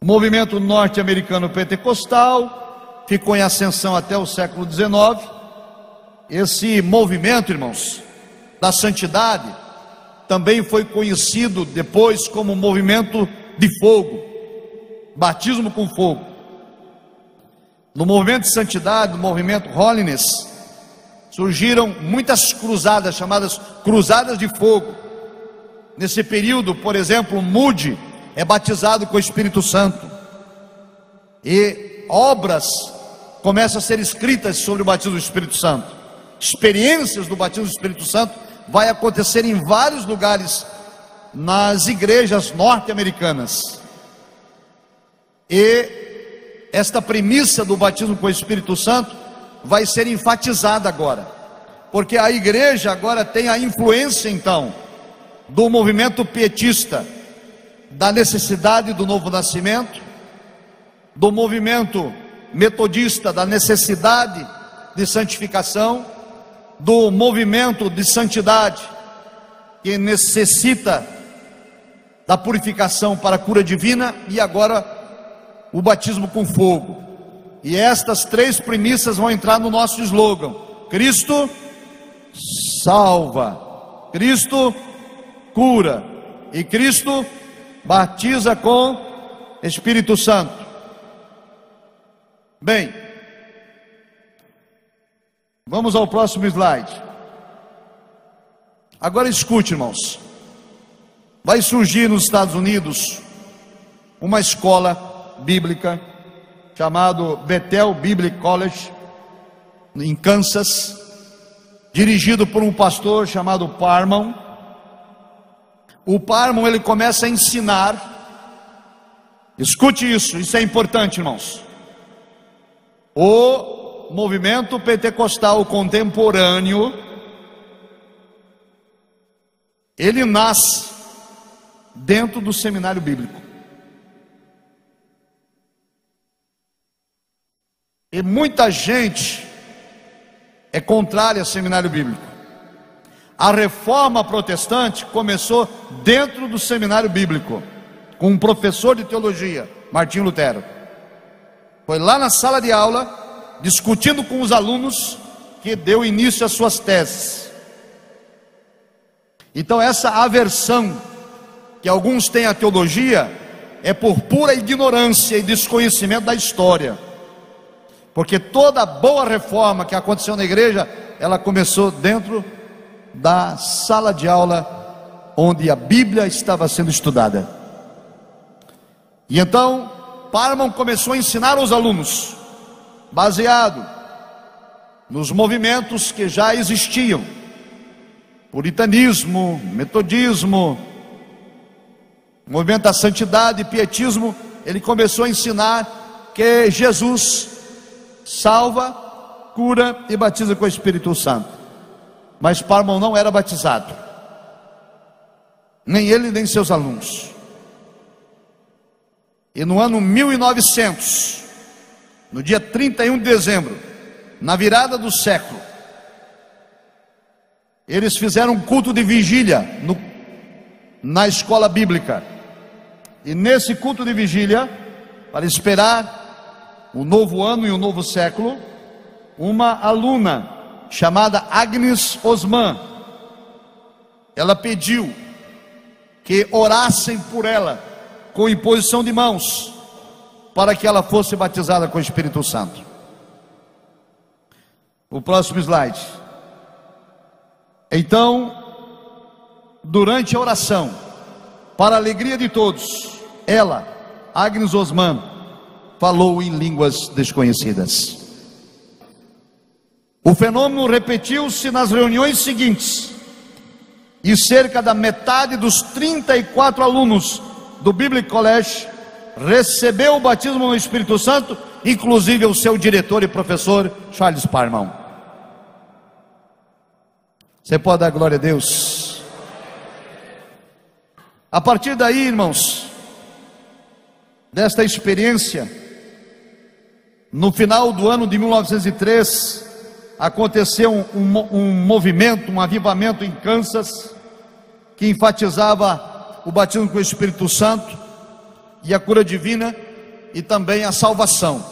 O movimento norte-americano pentecostal ficou em ascensão até o século XIX. Esse movimento, irmãos, da santidade, também foi conhecido depois como movimento de fogo, batismo com fogo. No movimento de santidade, no movimento Holiness, surgiram muitas cruzadas, chamadas cruzadas de fogo. Nesse período, por exemplo, Moody é batizado com o Espírito Santo, e obras começam a ser escritas sobre o batismo do Espírito Santo. Experiências do batismo do Espírito Santo vai acontecer em vários lugares nas igrejas norte-americanas. E esta premissa do batismo com o Espírito Santo vai ser enfatizada agora, porque a igreja agora tem a influência então do movimento pietista, da necessidade do novo nascimento, do movimento metodista, da necessidade de santificação, do movimento de santidade, que necessita da purificação para a cura divina, e agora o batismo com fogo. E estas três premissas vão entrar no nosso slogan: Cristo salva, Cristo cura e Cristo batiza com Espírito Santo. Bem, vamos ao próximo slide. Agora escute, irmãos. Vai surgir nos Estados Unidos uma escola bíblica chamado Bethel Biblical College, em Kansas, dirigido por um pastor chamado Parman. O Parman, ele começa a ensinar, escute isso é importante, irmãos. O movimento pentecostal contemporâneo, ele nasce dentro do seminário bíblico. E muita gente é contrária ao seminário bíblico. A reforma protestante começou dentro do seminário bíblico, com um professor de teologia, Martinho Lutero. Foi lá na sala de aula, discutindo com os alunos, que deu início às suas teses. Então essa aversão que alguns têm à teologia é por pura ignorância e desconhecimento da história. Porque toda boa reforma que aconteceu na igreja, ela começou dentro da sala de aula, onde a Bíblia estava sendo estudada. E então Parman começou a ensinar aos alunos, baseado nos movimentos que já existiam: puritanismo, metodismo, movimento da santidade, pietismo. Ele começou a ensinar que Jesus salva, cura e batiza com o Espírito Santo. Mas Parman não era batizado, nem ele nem seus alunos. E no ano 1900, no dia 31 de dezembro, na virada do século, eles fizeram um culto de vigília na escola bíblica. E nesse culto de vigília, para esperar o novo ano e o novo século, uma aluna chamada Agnes Osman, ela pediu que orassem por ela com imposição de mãos, para que ela fosse batizada com o Espírito Santo. O próximo slide. Então, durante a oração, para a alegria de todos, ela, Agnes Osman, falou em línguas desconhecidas. O fenômeno repetiu-se nas reuniões seguintes, e cerca da metade dos 34 alunos do Biblical College recebeu o batismo no Espírito Santo, inclusive o seu diretor e professor Charles Parman. Você pode dar glória a Deus? A partir daí, irmãos, desta experiência, no final do ano de 1903, aconteceu um movimento, um avivamento em Kansas, que enfatizava o batismo com o Espírito Santo e a cura divina e também a salvação.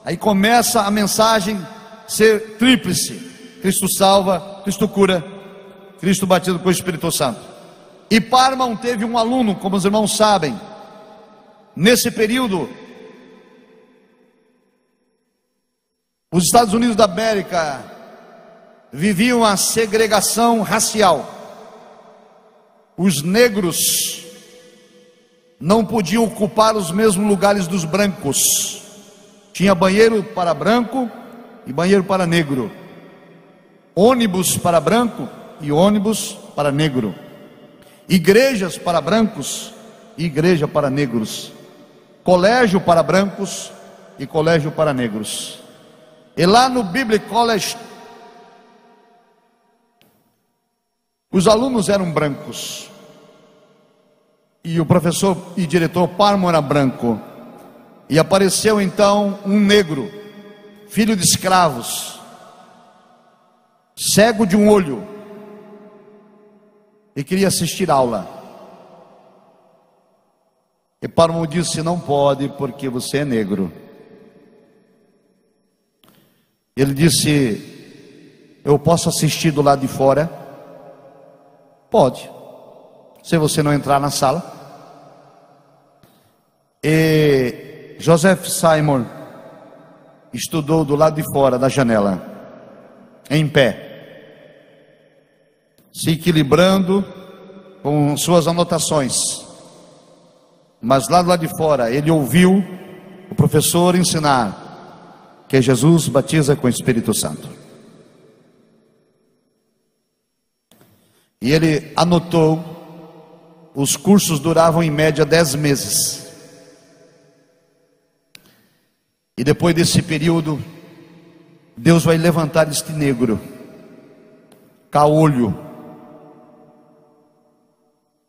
Aí começa a mensagem ser tríplice: Cristo salva, Cristo cura, Cristo batido com o Espírito Santo. E Parham teve um aluno, como os irmãos sabem. Nesse período, os Estados Unidos da América viviam a segregação racial. Os negros não podiam ocupar os mesmos lugares dos brancos. Tinha banheiro para branco e banheiro para negro, ônibus para branco e ônibus para negro, igrejas para brancos e igreja para negros, colégio para brancos e colégio para negros. E lá no Biblical College, os alunos eram brancos e o professor e diretor Parham era branco. E apareceu então um negro, filho de escravos, cego de um olho, e queria assistir aula. E Parham disse: não pode, porque você é negro. Ele disse: eu posso assistir do lado de fora? Pode, se você não entrar na sala. E Joseph Simon estudou do lado de fora da janela, em pé, se equilibrando com suas anotações. Mas lá do lado de fora ele ouviu o professor ensinar que Jesus batiza com o Espírito Santo. E ele anotou. Os cursos duravam em média 10 meses. E depois desse período, Deus vai levantar este negro, caolho,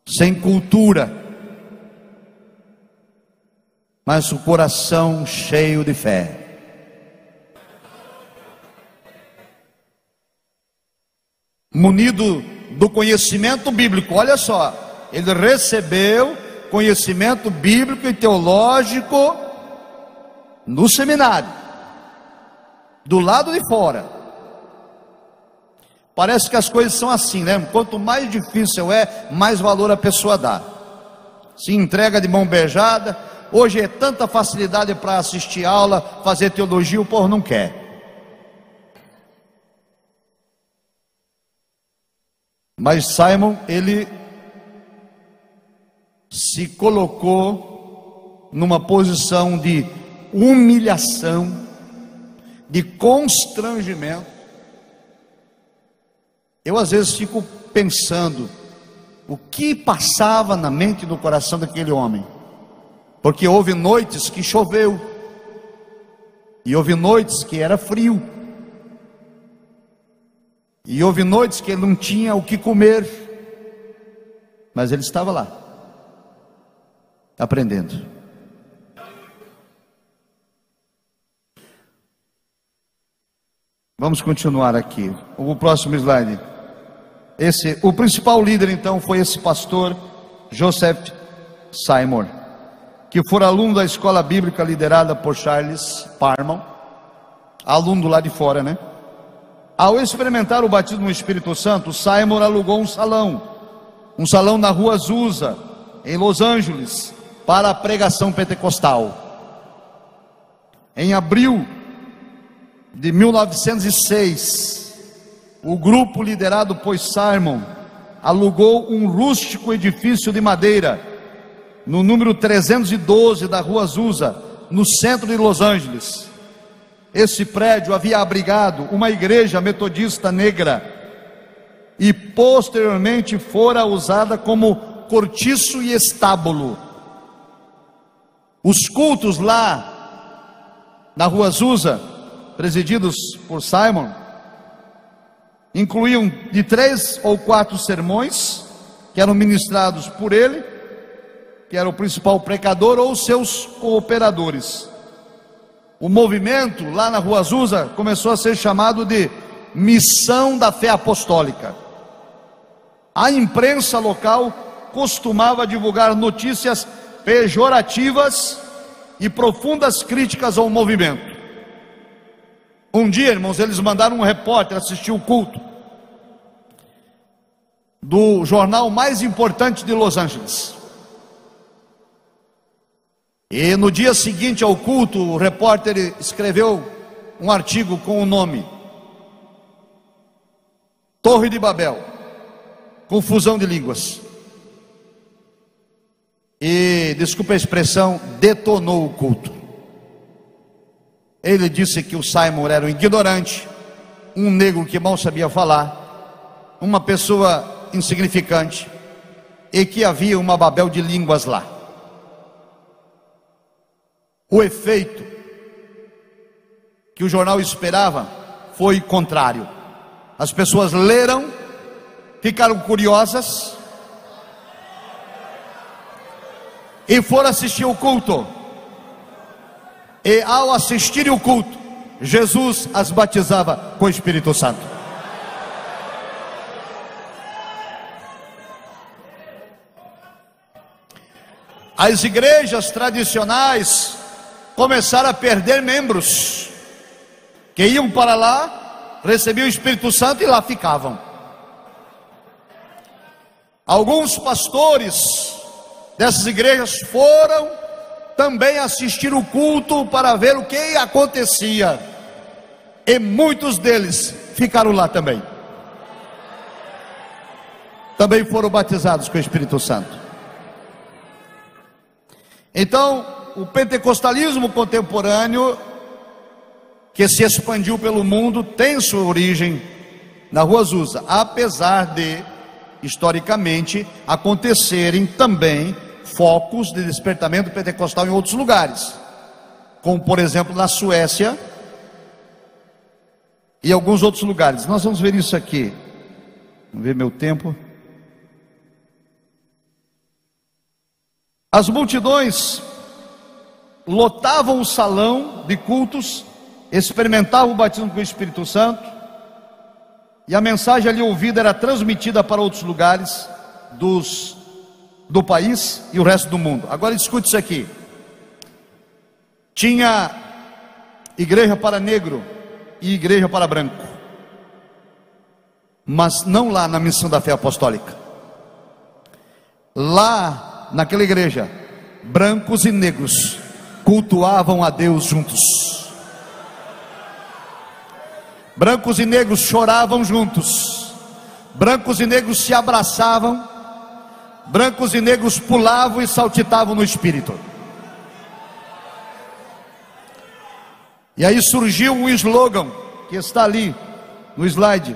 sem cultura, mas o coração cheio de fé. Munido do conhecimento bíblico. Olha só, ele recebeu conhecimento bíblico e teológico no seminário, do lado de fora. Parece que as coisas são assim, né? Quanto mais difícil é, mais valor a pessoa dá. Se entrega de mão beijada. Hoje é tanta facilidade para assistir aula, fazer teologia, o povo não quer. Mas Simon, ele se colocou numa posição de humilhação, de constrangimento. Eu às vezes fico pensando o que passava na mente e no coração daquele homem, porque houve noites que choveu, e houve noites que era frio, e houve noites que ele não tinha o que comer, mas ele estava lá, aprendendo. Vamos continuar aqui. O próximo slide. O principal líder então foi esse pastor Joseph Simon, que foi aluno da escola bíblica liderada por Charles Parham, aluno do lado de fora, né? Ao experimentar o batismo no Espírito Santo, Simon alugou um salão na rua Azusa, em Los Angeles, para a pregação pentecostal. Em abril de 1906, o grupo liderado por Simon alugou um rústico edifício de madeira no número 312 da rua Azusa, no centro de Los Angeles. Esse prédio havia abrigado uma igreja metodista negra e posteriormente fora usada como cortiço e estábulo. Os cultos lá na rua Azusa, presididos por Simon, incluíam de 3 ou 4 sermões que eram ministrados por ele, que era o principal pregador, ou seus cooperadores. o movimento lá na Rua Azusa começou a ser chamado de Missão da Fé Apostólica. A imprensa local costumava divulgar notícias pejorativas e profundas críticas ao movimento. Um dia, irmãos, eles mandaram um repórter assistir o culto do jornal mais importante de Los Angeles. E no dia seguinte ao culto, o repórter escreveu um artigo com o nome Torre de Babel, confusão de línguas. E, desculpa a expressão, detonou o culto. Ele disse que o Simon era um ignorante, um negro que mal sabia falar, uma pessoa insignificante, e que havia uma Babel de línguas lá. O efeito que o jornal esperava foi contrário. As pessoas leram, ficaram curiosas e foram assistir o culto. E ao assistirem o culto, Jesus as batizava com o Espírito Santo. As igrejas tradicionais começaram a perder membros que iam para lá, recebiam o Espírito Santo e lá ficavam. Alguns pastores dessas igrejas foram também assistir o culto para ver o que acontecia, e muitos deles ficaram lá também. Também foram batizados com o Espírito Santo. Então, o pentecostalismo contemporâneo, que se expandiu pelo mundo, tem sua origem na Rua Azusa, apesar de, historicamente, acontecerem também focos de despertamento pentecostal em outros lugares, como por exemplo na Suécia e alguns outros lugares. Nós vamos ver isso aqui. Vamos ver meu tempo. As multidões lotavam o salão de cultos, experimentavam o batismo com o Espírito Santo, e a mensagem ali ouvida era transmitida para outros lugares do país e o resto do mundo. Agora escute isso aqui. Tinha igreja para negro e igreja para branco, mas não lá na Missão da Fé Apostólica. Lá naquela igreja, brancos e negros cultuavam a Deus juntos. Brancos e negros choravam juntos. Brancos e negros se abraçavam. Brancos e negros pulavam e saltitavam no Espírito. E aí surgiu um slogan que está ali no slide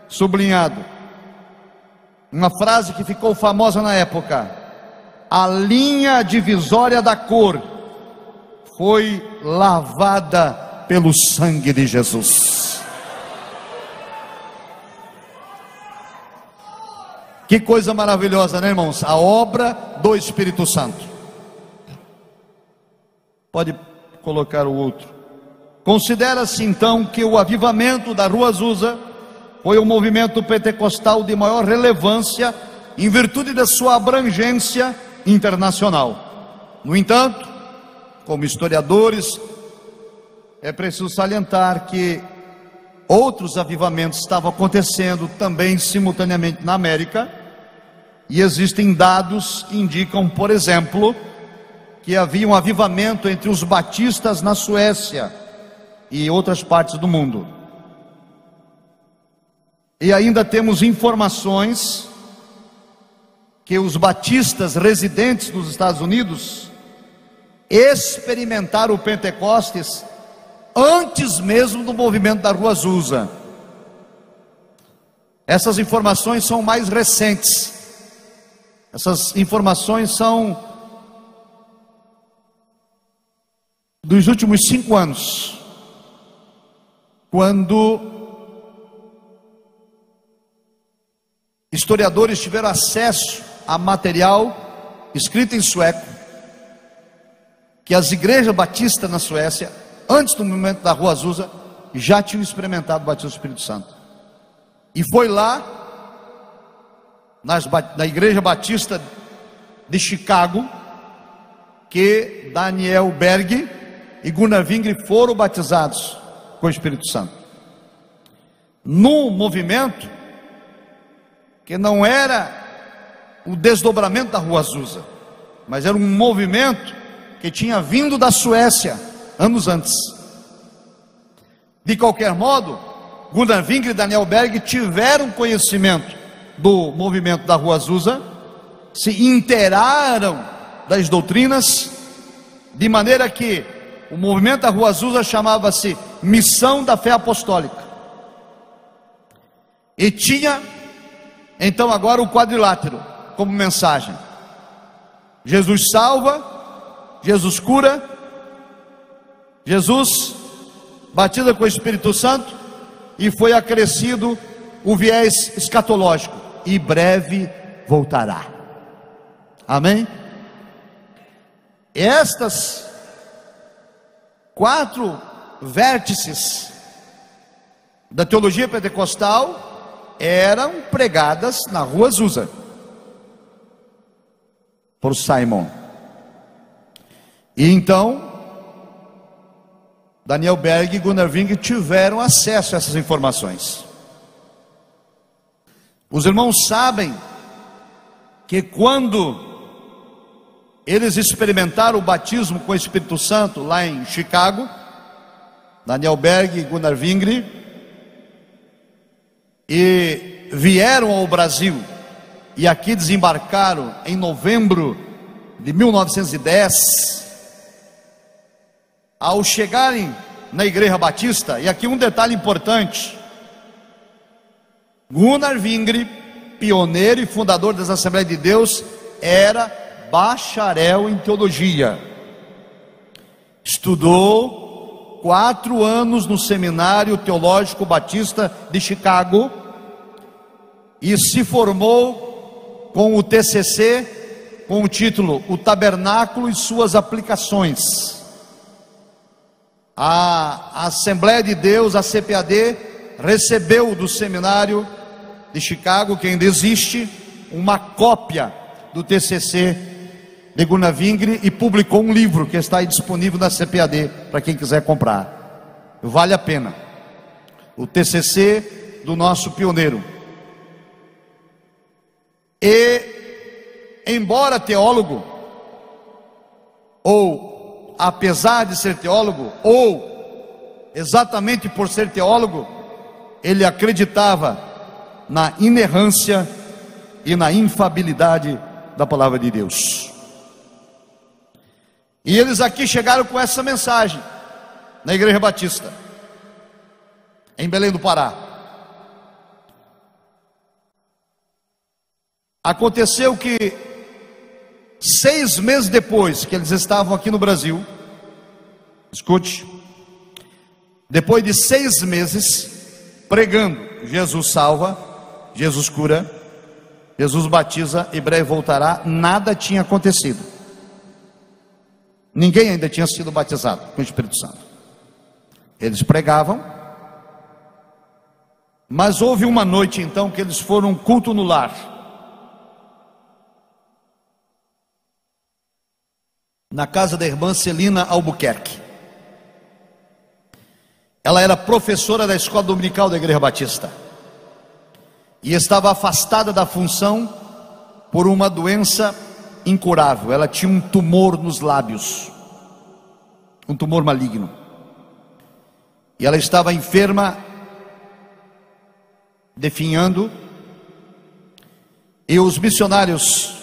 sublinhado, uma frase que ficou famosa na época: a linha divisória da cor foi lavada pelo sangue de Jesus. Que coisa maravilhosa, né, irmãos? A obra do Espírito Santo. Pode colocar o outro. Considera-se então que o avivamento da Rua Azusa foi um movimento pentecostal de maior relevância em virtude da sua abrangência internacional. No entanto, como historiadores, é preciso salientar que outros avivamentos estavam acontecendo também simultaneamente na América, e existem dados que indicam, por exemplo, que havia um avivamento entre os batistas na Suécia e outras partes do mundo. E ainda temos informações que os batistas residentes nos Estados Unidos experimentaram o Pentecostes antes mesmo do movimento da Rua Azusa. Essas informações são mais recentes. Essas informações são dos últimos 5 anos, quando historiadores tiveram acesso a material escrito em sueco, que as igrejas batistas na Suécia antes do movimento da Rua Azusa, já tinham experimentado o batismo do Espírito Santo. E foi lá, na Igreja Batista de Chicago, que Daniel Berg e Gunnar Wingre foram batizados com o Espírito Santo. Num movimento que não era o desdobramento da Rua Azusa, mas era um movimento que tinha vindo da Suécia anos antes. De qualquer modo, Gunnar Wingre e Daniel Berg tiveram conhecimento do movimento da Rua Azusa, se inteiraram das doutrinas, de maneira que o movimento da Rua Azusa chamava-se Missão da Fé Apostólica. E tinha então agora o quadrilátero como mensagem: Jesus salva, Jesus cura, Jesus batiza com o Espírito Santo, e foi acrescido o viés escatológico: e breve voltará. Amém? Estas 4 vértices da teologia pentecostal eram pregadas na Rua Azusa por Simon. E então Daniel Berg e Gunnar Wingre tiveram acesso a essas informações. Os irmãos sabem que quando eles experimentaram o batismo com o Espírito Santo lá em Chicago, Daniel Berg e Gunnar Wingre, e vieram ao Brasil e aqui desembarcaram em novembro de 1910, ao chegarem na Igreja Batista, e aqui um detalhe importante: Gunnar Wingre, pioneiro e fundador das Assembleias de Deus, era bacharel em teologia, estudou 4 anos no Seminário Teológico Batista de Chicago e se formou com o TCC, com o título O Tabernáculo e Suas Aplicações. A Assembleia de Deus, a CPAD, recebeu do Seminário de Chicago, que ainda existe, uma cópia do TCC de Gunnar Wingre e publicou um livro que está aí disponível na CPAD para quem quiser comprar. Vale a pena. O TCC do nosso pioneiro. E, embora teólogo, ou apesar de ser teólogo, ou exatamente por ser teólogo, ele acreditava na inerrância e na infabilidade da palavra de Deus. E eles aqui chegaram com essa mensagem na Igreja Batista em Belém do Pará. Aconteceu que 6 meses depois que eles estavam aqui no Brasil, escute, depois de 6 meses pregando Jesus salva, Jesus cura, Jesus batiza e breve voltará, nada tinha acontecido. Ninguém ainda tinha sido batizado com o Espírito Santo. Eles pregavam, mas houve uma noite então que eles foram um culto no lar. Na casa da irmã Celina Albuquerque. Ela era professora da escola dominical da Igreja Batista e estava afastada da função por uma doença incurável. Ela tinha um tumor nos lábios, um tumor maligno, e ela estava enferma, definhando, e os missionários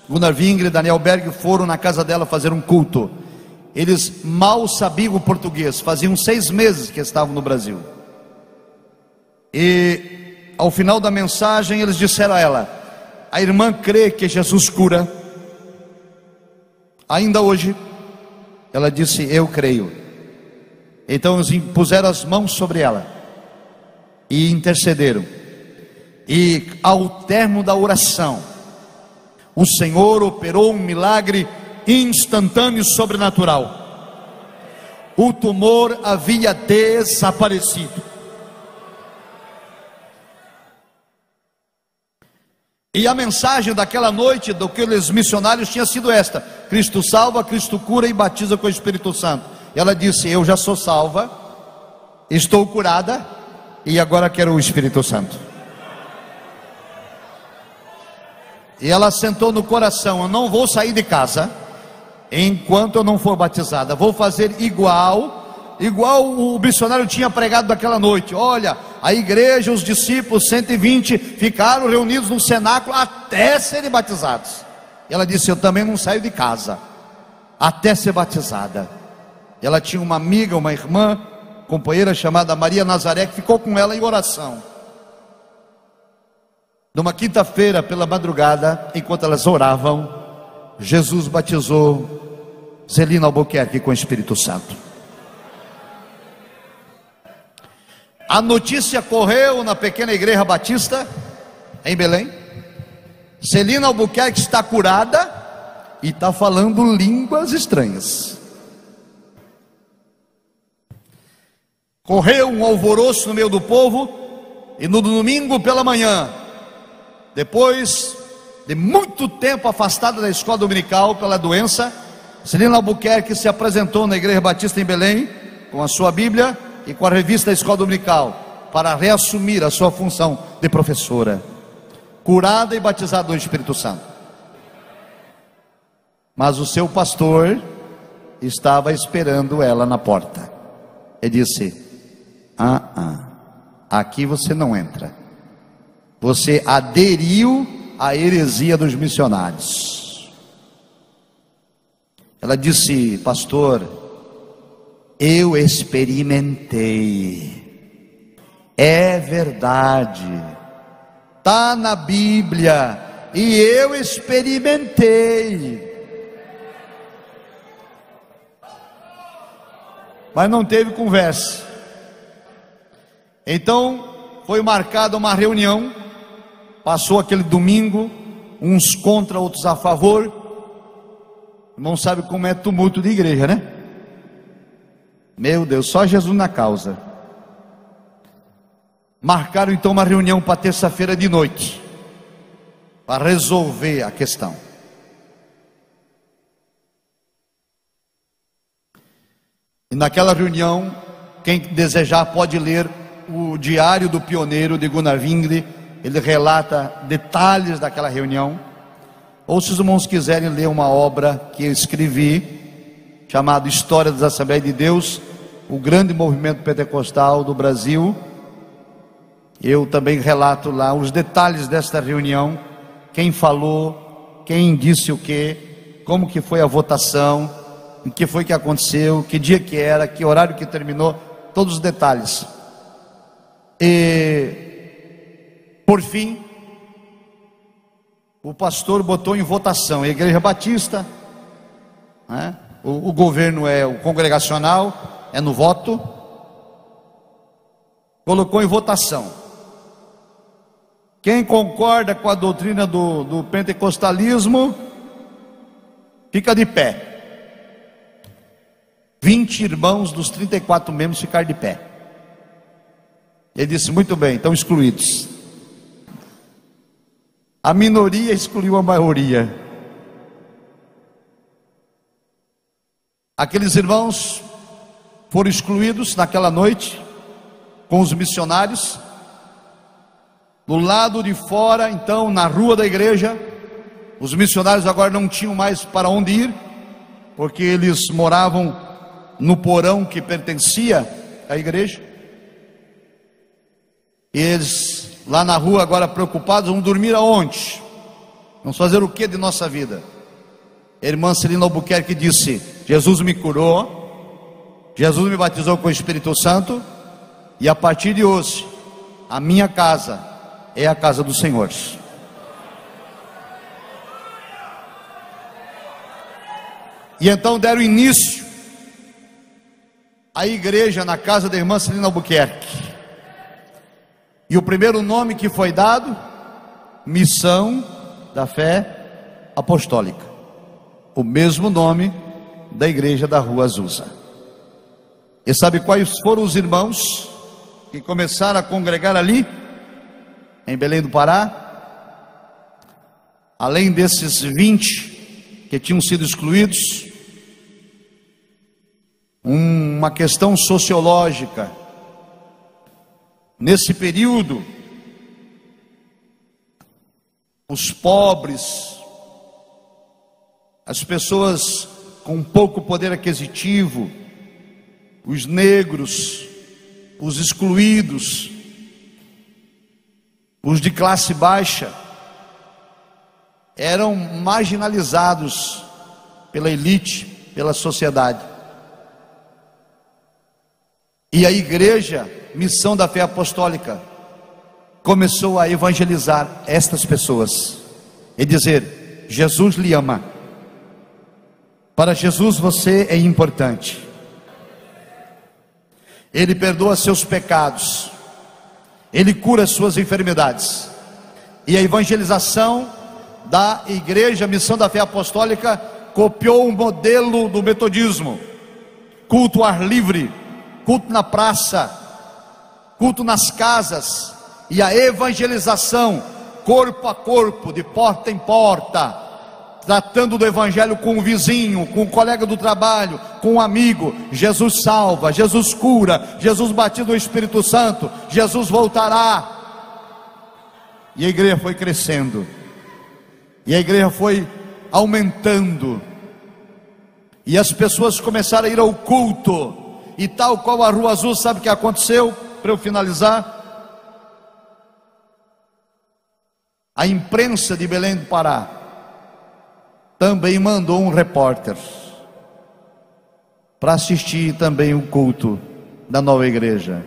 Gunnar Wingre e Daniel Berg foram na casa dela fazer um culto. Eles mal sabiam o português, faziam 6 meses que estavam no Brasil, e ao final da mensagem eles disseram a ela: a irmã crê que Jesus cura ainda hoje? Ela disse: eu creio. Então eles impuseram as mãos sobre ela e intercederam, e ao término da oração o Senhor operou um milagre instantâneo e sobrenatural. o tumor havia desaparecido. E a mensagem daquela noite daqueles missionários tinha sido esta: Cristo salva, Cristo cura e batiza com o Espírito Santo. E ela disse: eu já sou salva, estou curada e agora quero o Espírito Santo. E ela sentou no coração: eu não vou sair de casa enquanto eu não for batizada. Vou fazer igual o missionário tinha pregado daquela noite. Olha, a igreja, os discípulos 120 ficaram reunidos no cenáculo até serem batizados. E ela disse: eu também não saio de casa até ser batizada. E ela tinha uma amiga, uma irmã, companheira chamada Maria Nazaré, que ficou com ela em oração. Numa quinta-feira pela madrugada, enquanto elas oravam, Jesus batizou Celina Albuquerque com o Espírito Santo. A notícia correu na pequena igreja batista em Belém: Celina Albuquerque está curada e está falando línguas estranhas. Correu um alvoroço no meio do povo, e no domingo pela manhã, depois de muito tempo afastada da escola dominical pela doença, Celina Albuquerque se apresentou na igreja batista em Belém com a sua Bíblia e com a revista da escola dominical, para reassumir a sua função de professora, curada e batizada no Espírito Santo. Mas o seu pastor estava esperando ela na porta. Ele disse: aqui você não entra. Você aderiu à heresia dos missionários. Ela disse: pastor, eu experimentei, é verdade, está na Bíblia, e eu experimentei. Mas não teve conversa. Então foi marcada uma reunião. Passou aquele domingo, uns contra, outros a favor. Não sabe como é tumulto de igreja, né? Meu Deus, só Jesus na causa. Marcaram então uma reunião para terça-feira de noite, para resolver a questão. E naquela reunião, quem desejar pode ler o Diário do Pioneiro de Gunnar Wingre. Ele relata detalhes daquela reunião. Ou se os irmãos quiserem ler uma obra que eu escrevi, chamado História das Assembleias de Deus, o grande movimento pentecostal do Brasil, eu também relato lá os detalhes desta reunião, quem falou, quem disse o que, como que foi a votação, o que foi que aconteceu, que dia que era, que horário que terminou, todos os detalhes. E por fim, o pastor botou em votação, a igreja batista, né? O governo é o congregacional, é no voto, colocou em votação. Quem concorda com a doutrina do pentecostalismo, fica de pé. 20 irmãos dos 34 membros ficaram de pé. Ele disse: muito bem, estão excluídos. A minoria excluiu a maioria. Aqueles irmãos foram excluídos naquela noite com os missionários. Do lado de fora, então, na rua da igreja, os missionários agora não tinham mais para onde ir, porque eles moravam no porão que pertencia à igreja. E eles lá na rua agora preocupados, vão dormir aonde? Vamos fazer o que de nossa vida? A irmã Celina Albuquerque disse: Jesus me curou, Jesus me batizou com o Espírito Santo, e a partir de hoje a minha casa é a casa do Senhor. E então deram início à igreja na casa da irmã Celina Albuquerque. E o primeiro nome que foi dado, Missão da Fé Apostólica, o mesmo nome da igreja da Rua Azusa. E sabe quais foram os irmãos que começaram a congregar ali, em Belém do Pará? Além desses 20 que tinham sido excluídos, uma questão sociológica. Nesse período, os pobres, as pessoas com pouco poder aquisitivo, os negros, os excluídos, os de classe baixa, eram marginalizados pela elite, pela sociedade. E a igreja, Missão da Fé Apostólica, começou a evangelizar estas pessoas e dizer: Jesus lhe ama. Para Jesus você é importante. Ele perdoa seus pecados, Ele cura suas enfermidades. E a evangelização da igreja Missão da Fé Apostólica copiou um modelo do metodismo: culto ao ar livre, culto na praça, culto nas casas, e a evangelização corpo a corpo, de porta em porta, tratando do evangelho com o vizinho, com o colega do trabalho, com o amigo. Jesus salva, Jesus cura, Jesus batiza o Espírito Santo, Jesus voltará. E a igreja foi crescendo, e a igreja foi aumentando, e as pessoas começaram a ir ao culto. E tal qual a Rua Azul, sabe o que aconteceu? Para eu finalizar, a imprensa de Belém do Pará também mandou um repórter para assistir também o culto da nova igreja.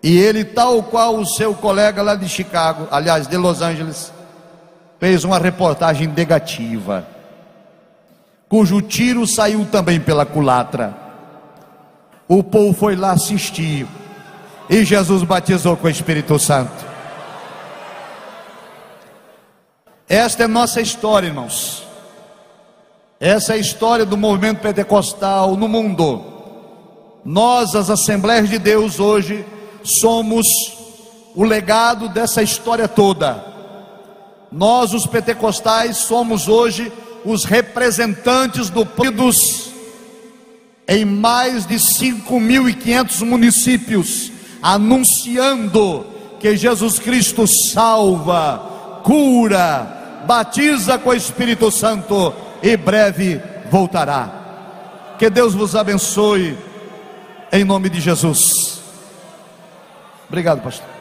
E ele, tal qual o seu colega lá de Chicago, aliás, de Los Angeles, fez uma reportagem negativa, cujo tiro saiu também pela culatra. O povo foi lá assistir, e Jesus batizou com o Espírito Santo. Esta é nossa história, irmãos. Essa é a história do movimento pentecostal no mundo. Nós, as Assembleias de Deus, hoje somos o legado dessa história toda. Nós, os pentecostais, somos hoje os representantes do Deus em mais de 5.500 municípios, anunciando que Jesus Cristo salva, cura, batiza com o Espírito Santo e breve voltará. Que Deus vos abençoe, em nome de Jesus. Obrigado, pastor.